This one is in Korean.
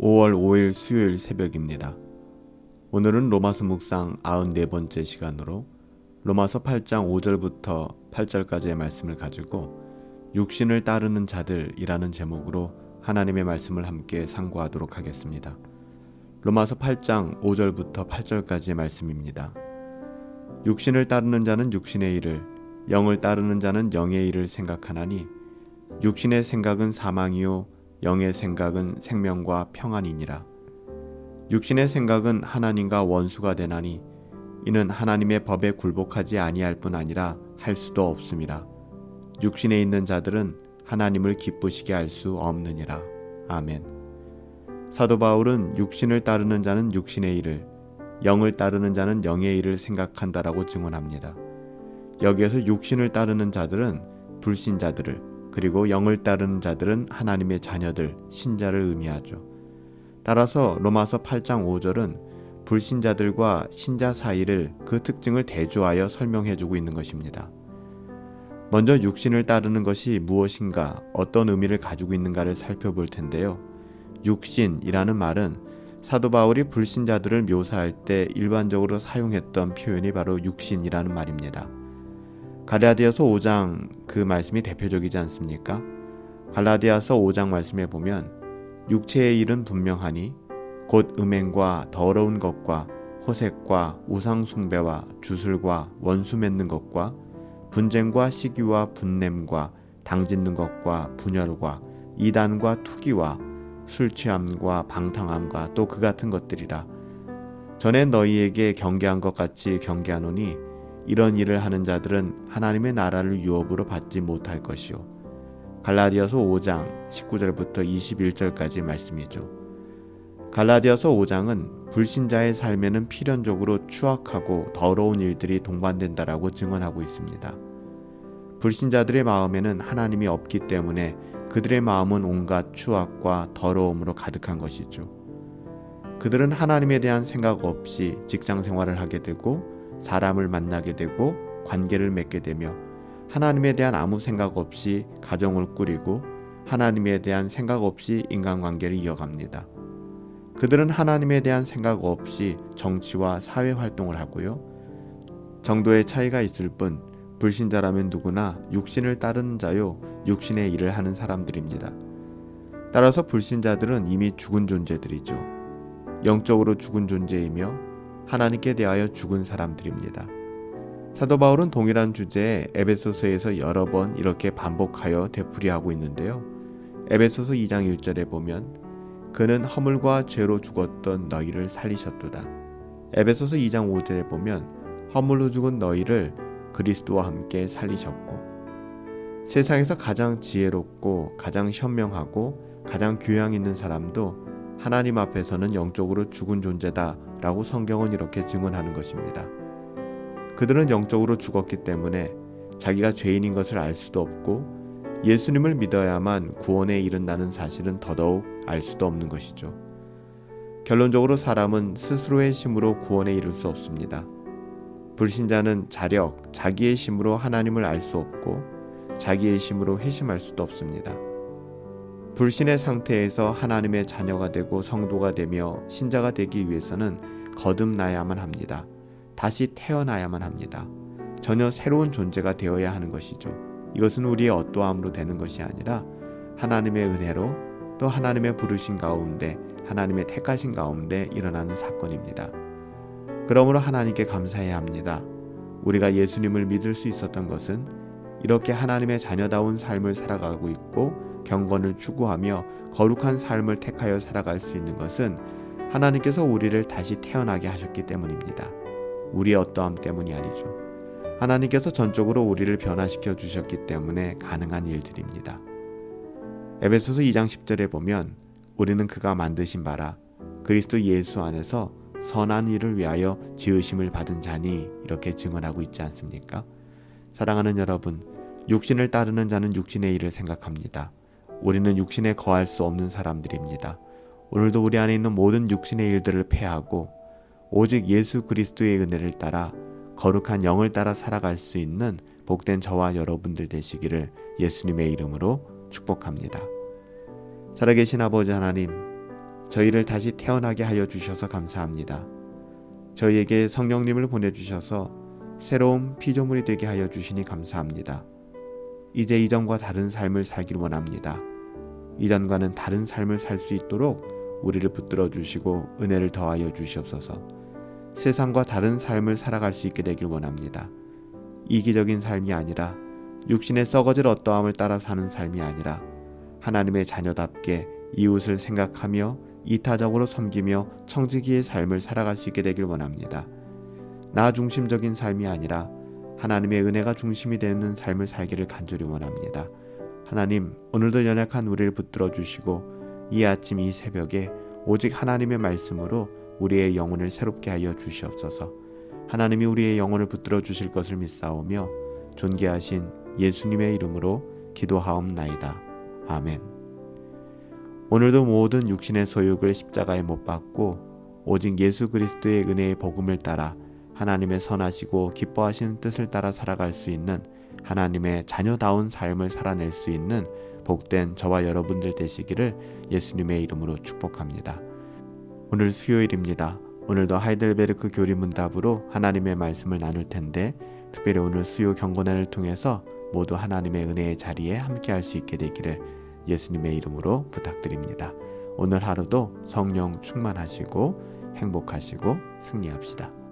5월 5일 수요일 새벽입니다. 오늘은 로마서 묵상 94번째 시간으로 로마서 8장 5절부터 8절까지의 말씀을 가지고 육신을 따르는 자들이라는 제목으로 하나님의 말씀을 함께 상고하도록 하겠습니다. 로마서 8장 5절부터 8절까지의 말씀입니다. 육신을 따르는 자는 육신의 일을, 영을 따르는 자는 영의 일을 생각하나니 육신의 생각은 사망이요 영의 생각은 생명과 평안이니라. 육신의 생각은 하나님과 원수가 되나니 이는 하나님의 법에 굴복하지 아니할 뿐 아니라 할 수도 없음이라. 육신에 있는 자들은 하나님을 기쁘시게 할 수 없느니라. 아멘. 사도 바울은 육신을 따르는 자는 육신의 일을, 영을 따르는 자는 영의 일을 생각한다라고 증언합니다. 여기에서 육신을 따르는 자들은 불신자들을, 그리고 영을 따르는 자들은 하나님의 자녀들, 신자를 의미하죠. 따라서 로마서 8장 5절은 불신자들과 신자 사이를 그 특징을 대조하여 설명해주고 있는 것입니다. 먼저 육신을 따르는 것이 무엇인가, 어떤 의미를 가지고 있는가를 살펴볼 텐데요. 육신이라는 말은 사도 바울이 불신자들을 묘사할 때 일반적으로 사용했던 표현이 바로 육신이라는 말입니다. 갈라디아서 5장 그 말씀이 대표적이지 않습니까? 갈라디아서 5장 말씀에 보면 육체의 일은 분명하니 곧 음행과 더러운 것과 호색과 우상 숭배와 주술과 원수 맺는 것과 분쟁과 시기와 분냄과 당짓는 것과 분열과 이단과 투기와 술 취함과 방탕함과 또 그 같은 것들이라. 전에 너희에게 경계한 것 같이 경계하노니 이런 일을 하는 자들은 하나님의 나라를 유업으로 받지 못할 것이요. 갈라디아서 5장 19절부터 21절까지 말씀이죠. 갈라디아서 5장은 불신자의 삶에는 필연적으로 추악하고 더러운 일들이 동반된다라고 증언하고 있습니다. 불신자들의 마음에는 하나님이 없기 때문에 그들의 마음은 온갖 추악과 더러움으로 가득한 것이죠. 그들은 하나님에 대한 생각 없이 직장 생활을 하게 되고 사람을 만나게 되고 관계를 맺게 되며 하나님에 대한 아무 생각 없이 가정을 꾸리고 하나님에 대한 생각 없이 인간관계를 이어갑니다. 그들은 하나님에 대한 생각 없이 정치와 사회 활동을 하고요. 정도의 차이가 있을 뿐 불신자라면 누구나 육신을 따르는 자요 육신의 일을 하는 사람들입니다. 따라서 불신자들은 이미 죽은 존재들이죠. 영적으로 죽은 존재이며 하나님께 대하여 죽은 사람들입니다. 사도 바울은 동일한 주제에 에베소서에서 여러 번 이렇게 반복하여 되풀이하고 있는데요. 에베소서 2장 1절에 보면 그는 허물과 죄로 죽었던 너희를 살리셨도다. 에베소서 2장 5절에 보면 허물로 죽은 너희를 그리스도와 함께 살리셨고, 세상에서 가장 지혜롭고 가장 현명하고 가장 교양 있는 사람도 하나님 앞에서는 영적으로 죽은 존재다 라고 성경은 이렇게 증언하는 것입니다. 그들은 영적으로 죽었기 때문에 자기가 죄인인 것을 알 수도 없고 예수님을 믿어야만 구원에 이른다는 사실은 더더욱 알 수도 없는 것이죠. 결론적으로 사람은 스스로의 힘으로 구원에 이를 수 없습니다. 불신자는 자력, 자기의 힘으로 하나님을 알 수 없고 자기의 힘으로 회심할 수도 없습니다. 불신의 상태에서 하나님의 자녀가 되고 성도가 되며 신자가 되기 위해서는 거듭나야만 합니다. 다시 태어나야만 합니다. 전혀 새로운 존재가 되어야 하는 것이죠. 이것은 우리의 어떠함으로 되는 것이 아니라 하나님의 은혜로 또 하나님의 부르신 가운데 하나님의 택하신 가운데 일어나는 사건입니다. 그러므로 하나님께 감사해야 합니다. 우리가 예수님을 믿을 수 있었던 것은 이렇게 하나님의 자녀다운 삶을 살아가고 있고 경건을 추구하며 거룩한 삶을 택하여 살아갈 수 있는 것은 하나님께서 우리를 다시 태어나게 하셨기 때문입니다. 우리의 어떠함 때문이 아니죠. 하나님께서 전적으로 우리를 변화시켜 주셨기 때문에 가능한 일들입니다. 에베소서 2장 10절에 보면 우리는 그가 만드신 바라 그리스도 예수 안에서 선한 일을 위하여 지으심을 받은 자니 이렇게 증언하고 있지 않습니까? 사랑하는 여러분, 육신을 따르는 자는 육신의 일을 생각합니다. 우리는 육신에 거할 수 없는 사람들입니다. 오늘도 우리 안에 있는 모든 육신의 일들을 폐하고 오직 예수 그리스도의 은혜를 따라 거룩한 영을 따라 살아갈 수 있는 복된 저와 여러분들 되시기를 예수님의 이름으로 축복합니다. 살아계신 아버지 하나님, 저희를 다시 태어나게 하여 주셔서 감사합니다. 저희에게 성령님을 보내주셔서 새로운 피조물이 되게 하여 주시니 감사합니다. 이제 이전과 다른 삶을 살길 원합니다. 이전과는 다른 삶을 살 수 있도록 우리를 붙들어 주시고 은혜를 더하여 주시옵소서. 세상과 다른 삶을 살아갈 수 있게 되길 원합니다. 이기적인 삶이 아니라 육신의 썩어질 어떠함을 따라 사는 삶이 아니라 하나님의 자녀답게 이웃을 생각하며 이타적으로 섬기며 청지기의 삶을 살아갈 수 있게 되길 원합니다. 나 중심적인 삶이 아니라 하나님의 은혜가 중심이 되는 삶을 살기를 간절히 원합니다. 하나님, 오늘도 연약한 우리를 붙들어 주시고 이 아침 이 새벽에 오직 하나님의 말씀으로 우리의 영혼을 새롭게 하여 주시옵소서. 하나님이 우리의 영혼을 붙들어 주실 것을 믿사오며 존귀하신 예수님의 이름으로 기도하옵나이다. 아멘. 오늘도 모든 육신의 소욕을 십자가에 못 박고 오직 예수 그리스도의 은혜의 복음을 따라 하나님의 선하시고 기뻐하시는 뜻을 따라 살아갈 수 있는 하나님의 자녀다운 삶을 살아낼 수 있는 복된 저와 여러분들 되시기를 예수님의 이름으로 축복합니다. 오늘 수요일입니다. 오늘도 하이델베르크 교리 문답으로 하나님의 말씀을 나눌 텐데 특별히 오늘 수요 경건회를 통해서 모두 하나님의 은혜의 자리에 함께할 수 있게 되기를 예수님의 이름으로 부탁드립니다. 오늘 하루도 성령 충만하시고 행복하시고 승리합시다.